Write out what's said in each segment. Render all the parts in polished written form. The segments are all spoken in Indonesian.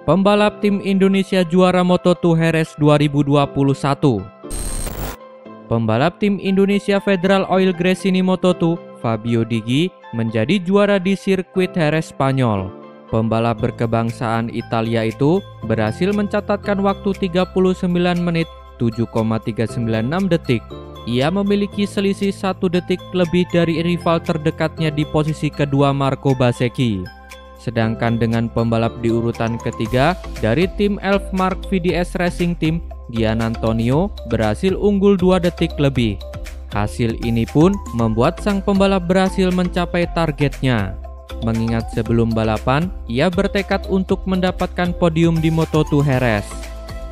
Pembalap tim Indonesia juara Moto2 Jerez 2021. Pembalap tim Indonesia Federal Oil Gresini Moto2, Fabio Dighi, menjadi juara di sirkuit Jerez Spanyol. Pembalap berkebangsaan Italia itu berhasil mencatatkan waktu 39 menit 7,396 detik. Ia memiliki selisih 1 detik lebih dari rival terdekatnya di posisi kedua Marco Bezzecchi. Sedangkan dengan pembalap di urutan ketiga dari tim Elf Mark VDS Racing Team, Gian Antonio berhasil unggul 2 detik lebih. Hasil ini pun membuat sang pembalap berhasil mencapai targetnya. Mengingat sebelum balapan, ia bertekad untuk mendapatkan podium di Moto2 Jerez.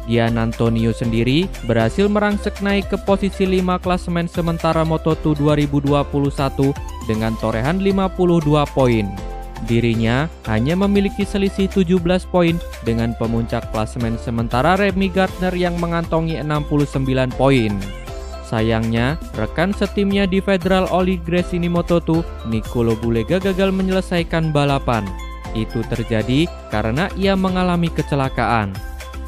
Gian Antonio sendiri berhasil merangsek naik ke posisi 5 klasemen sementara Moto2 2021 dengan torehan 52 poin. Dirinya hanya memiliki selisih 17 poin dengan pemuncak klasemen sementara Remy Gardner yang mengantongi 69 poin. Sayangnya, rekan setimnya di Federal Oil Gresini Moto2, Nicolo Bulega gagal menyelesaikan balapan. Itu terjadi karena ia mengalami kecelakaan.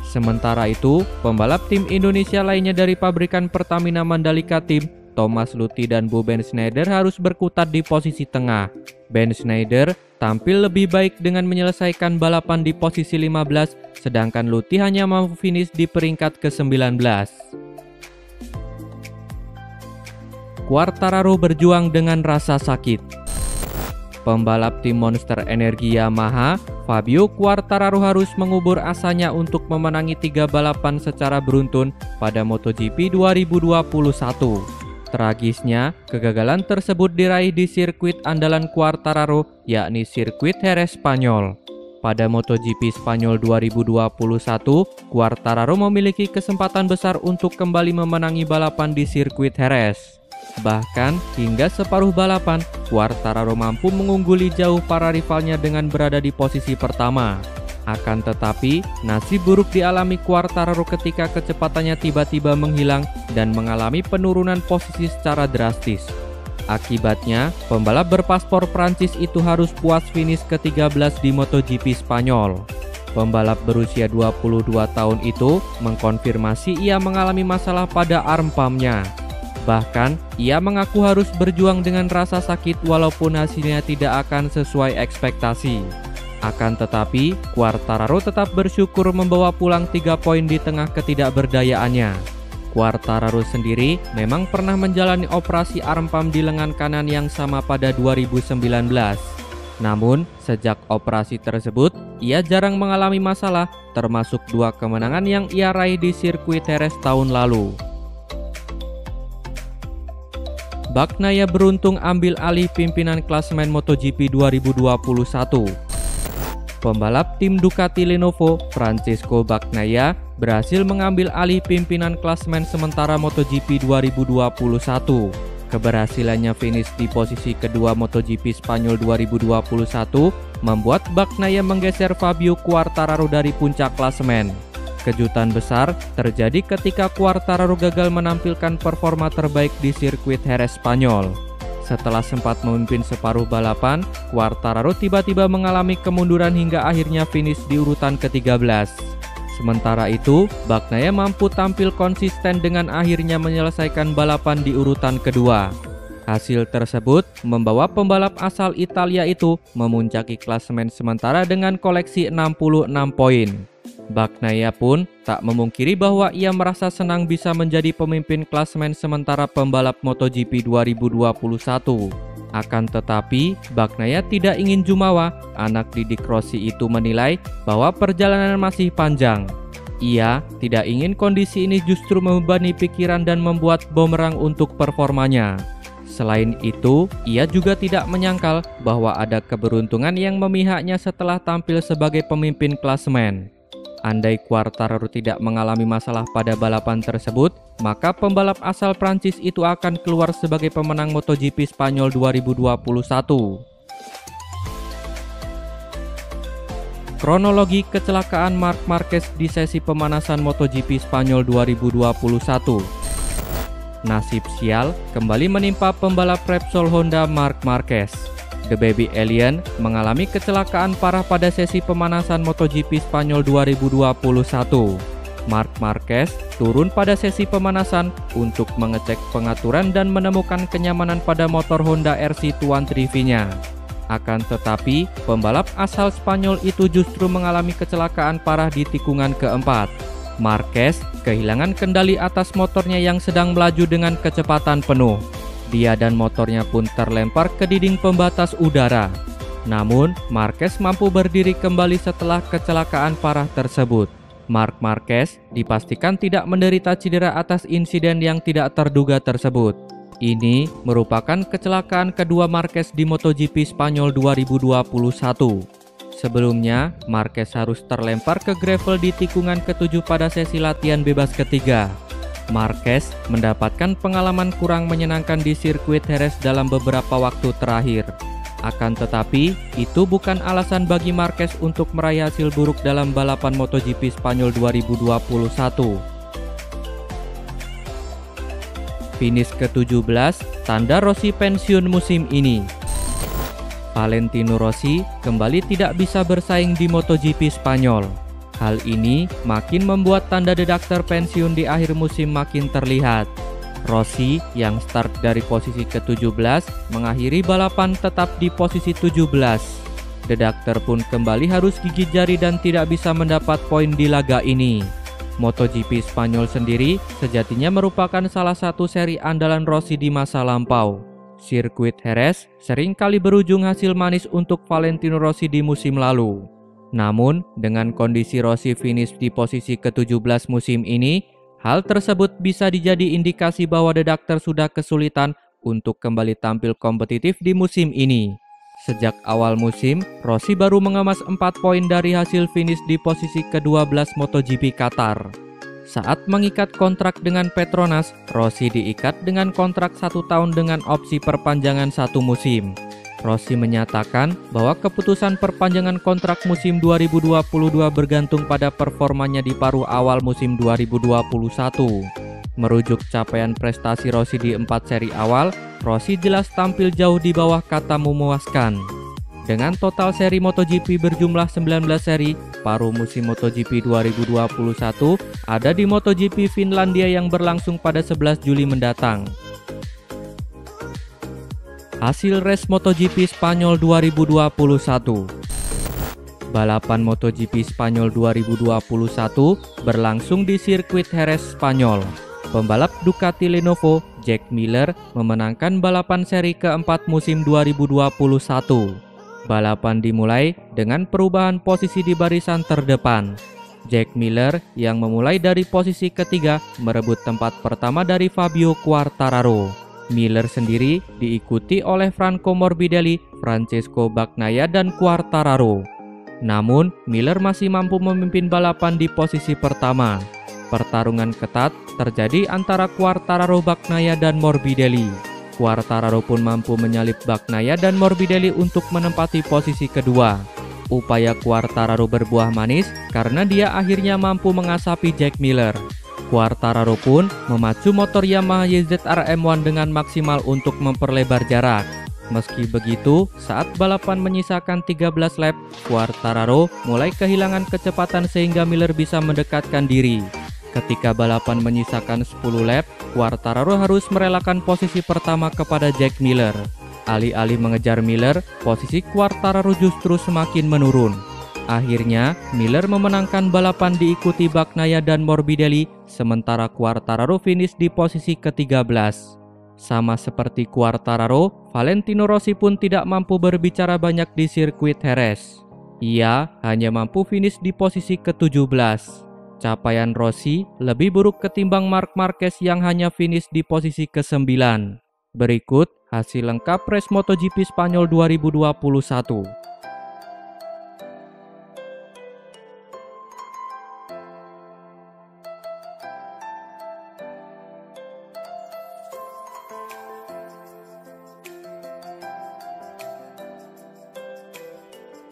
Sementara itu, pembalap tim Indonesia lainnya dari pabrikan Pertamina Mandalika Team, Thomas Luthi dan Ben Schneider harus berkutat di posisi tengah. Ben Schneider tampil lebih baik dengan menyelesaikan balapan di posisi 15, sedangkan Luthi hanya mampu finish di peringkat ke-19. Quartararo berjuang dengan rasa sakit. Pembalap tim Monster Energy Yamaha, Fabio Quartararo harus mengubur asanya untuk memenangi 3 balapan secara beruntun pada MotoGP 2021. Tragisnya, kegagalan tersebut diraih di sirkuit andalan Quartararo, yakni sirkuit Jerez Spanyol. Pada MotoGP Spanyol 2021, Quartararo memiliki kesempatan besar untuk kembali memenangi balapan di sirkuit Jerez. Bahkan, hingga separuh balapan, Quartararo mampu mengungguli jauh para rivalnya dengan berada di posisi pertama. Akan tetapi, nasib buruk dialami Quartararo ketika kecepatannya tiba-tiba menghilang dan mengalami penurunan posisi secara drastis. Akibatnya, pembalap berpaspor Prancis itu harus puas finish ke-13 di MotoGP Spanyol. Pembalap berusia 22 tahun itu mengkonfirmasi ia mengalami masalah pada arm pump-nya. Bahkan, ia mengaku harus berjuang dengan rasa sakit walaupun hasilnya tidak akan sesuai ekspektasi. Akan tetapi, Quartararo tetap bersyukur membawa pulang 3 poin di tengah ketidakberdayaannya. Quartararo sendiri memang pernah menjalani operasi arm pump di lengan kanan yang sama pada 2019. Namun, sejak operasi tersebut, ia jarang mengalami masalah, termasuk 2 kemenangan yang ia raih di sirkuit Jerez tahun lalu. Bagnaia beruntung ambil alih pimpinan klasemen MotoGP 2021. Pembalap tim Ducati Lenovo, Francesco Bagnaia, berhasil mengambil alih pimpinan klasemen sementara MotoGP 2021. Keberhasilannya finish di posisi kedua MotoGP Spanyol 2021 membuat Bagnaia menggeser Fabio Quartararo dari puncak klasemen. Kejutan besar terjadi ketika Quartararo gagal menampilkan performa terbaik di sirkuit Jerez Spanyol. Setelah sempat memimpin separuh balapan, Quartararo tiba-tiba mengalami kemunduran hingga akhirnya finish di urutan ke-13. Sementara itu, Bagnaia mampu tampil konsisten dengan akhirnya menyelesaikan balapan di urutan kedua. Hasil tersebut membawa pembalap asal Italia itu memuncaki klasemen sementara dengan koleksi 66 poin. Bagnaia pun tak memungkiri bahwa ia merasa senang bisa menjadi pemimpin klasemen sementara pembalap MotoGP 2021. Akan tetapi, Bagnaia tidak ingin jumawa. Anak didik Rossi itu menilai bahwa perjalanan masih panjang. Ia tidak ingin kondisi ini justru membebani pikiran dan membuat bumerang untuk performanya. Selain itu, ia juga tidak menyangkal bahwa ada keberuntungan yang memihaknya setelah tampil sebagai pemimpin klasemen. Andai Quartararo tidak mengalami masalah pada balapan tersebut, maka pembalap asal Prancis itu akan keluar sebagai pemenang MotoGP Spanyol 2021. Kronologi kecelakaan Marc Marquez di sesi pemanasan MotoGP Spanyol 2021. Nasib sial kembali menimpa pembalap Repsol Honda Marc Marquez. The Baby Alien mengalami kecelakaan parah pada sesi pemanasan MotoGP Spanyol 2021. Marc Marquez turun pada sesi pemanasan untuk mengecek pengaturan dan menemukan kenyamanan pada motor Honda RC213V-nya. Akan tetapi, pembalap asal Spanyol itu justru mengalami kecelakaan parah di tikungan keempat. Marquez kehilangan kendali atas motornya yang sedang melaju dengan kecepatan penuh. Dia dan motornya pun terlempar ke dinding pembatas udara. Namun, Marquez mampu berdiri kembali setelah kecelakaan parah tersebut. Marc Marquez dipastikan tidak menderita cedera atas insiden yang tidak terduga tersebut. Ini merupakan kecelakaan kedua Marquez di MotoGP Spanyol 2021. Sebelumnya, Marquez harus terlempar ke gravel di tikungan ke-7 pada sesi latihan bebas ketiga. Marquez mendapatkan pengalaman kurang menyenangkan di sirkuit Jerez dalam beberapa waktu terakhir. Akan tetapi, itu bukan alasan bagi Marquez untuk meraih hasil buruk dalam balapan MotoGP Spanyol 2021. Finish ke-17, tanda Rossi pensiun musim ini. Valentino Rossi kembali tidak bisa bersaing di MotoGP Spanyol. Hal ini makin membuat tanda dedakter pensiun di akhir musim makin terlihat. Rossi yang start dari posisi ke-17 mengakhiri balapan tetap di posisi 17. Dedakter pun kembali harus gigit jari dan tidak bisa mendapat poin di laga ini. MotoGP Spanyol sendiri sejatinya merupakan salah satu seri andalan Rossi di masa lampau. Sirkuit Jerez seringkali berujung hasil manis untuk Valentino Rossi di musim lalu. Namun, dengan kondisi Rossi finish di posisi ke-17 musim ini, hal tersebut bisa dijadi indikasi bahwa dedakter sudah kesulitan untuk kembali tampil kompetitif di musim ini. Sejak awal musim, Rossi baru mengemas 4 poin dari hasil finish di posisi ke-12 MotoGP Qatar. Saat mengikat kontrak dengan Petronas, Rossi diikat dengan kontrak 1 tahun dengan opsi perpanjangan 1 musim. Rossi menyatakan bahwa keputusan perpanjangan kontrak musim 2022 bergantung pada performanya di paruh awal musim 2021. Merujuk capaian prestasi Rossi di 4 seri awal, Rossi jelas tampil jauh di bawah kata memuaskan. Dengan total seri MotoGP berjumlah 19 seri, paruh musim MotoGP 2021 ada di MotoGP Finlandia yang berlangsung pada 11 Juli mendatang. Hasil race MotoGP Spanyol 2021. Balapan MotoGP Spanyol 2021 berlangsung di sirkuit Jerez, Spanyol. Pembalap Ducati Lenovo, Jack Miller, memenangkan balapan seri keempat musim 2021. Balapan dimulai dengan perubahan posisi di barisan terdepan. Jack Miller yang memulai dari posisi ketiga merebut tempat pertama dari Fabio Quartararo. Miller sendiri diikuti oleh Franco Morbidelli, Francesco Bagnaia, dan Quartararo. Namun, Miller masih mampu memimpin balapan di posisi pertama. Pertarungan ketat terjadi antara Quartararo, Bagnaia, dan Morbidelli. Quartararo pun mampu menyalip Bagnaia dan Morbidelli untuk menempati posisi kedua. Upaya Quartararo berbuah manis karena dia akhirnya mampu mengasapi Jack Miller. Quartararo pun memacu motor Yamaha YZR M1 dengan maksimal untuk memperlebar jarak. Meski begitu, saat balapan menyisakan 13 lap, Quartararo mulai kehilangan kecepatan sehingga Miller bisa mendekatkan diri. Ketika balapan menyisakan 10 lap, Quartararo harus merelakan posisi pertama kepada Jack Miller. Alih-alih mengejar Miller, posisi Quartararo justru semakin menurun. Akhirnya, Miller memenangkan balapan diikuti Bagnaia dan Morbidelli, sementara Quartararo finish di posisi ke-13. Sama seperti Quartararo, Valentino Rossi pun tidak mampu berbicara banyak di sirkuit Jerez. Ia hanya mampu finish di posisi ke-17. Capaian Rossi lebih buruk ketimbang Marc Marquez yang hanya finish di posisi ke-9. Berikut hasil lengkap race MotoGP Spanyol 2021.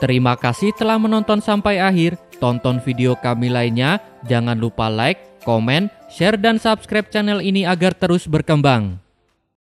Terima kasih telah menonton sampai akhir. Tonton video kami lainnya. Jangan lupa like, komen, share, dan subscribe channel ini agar terus berkembang.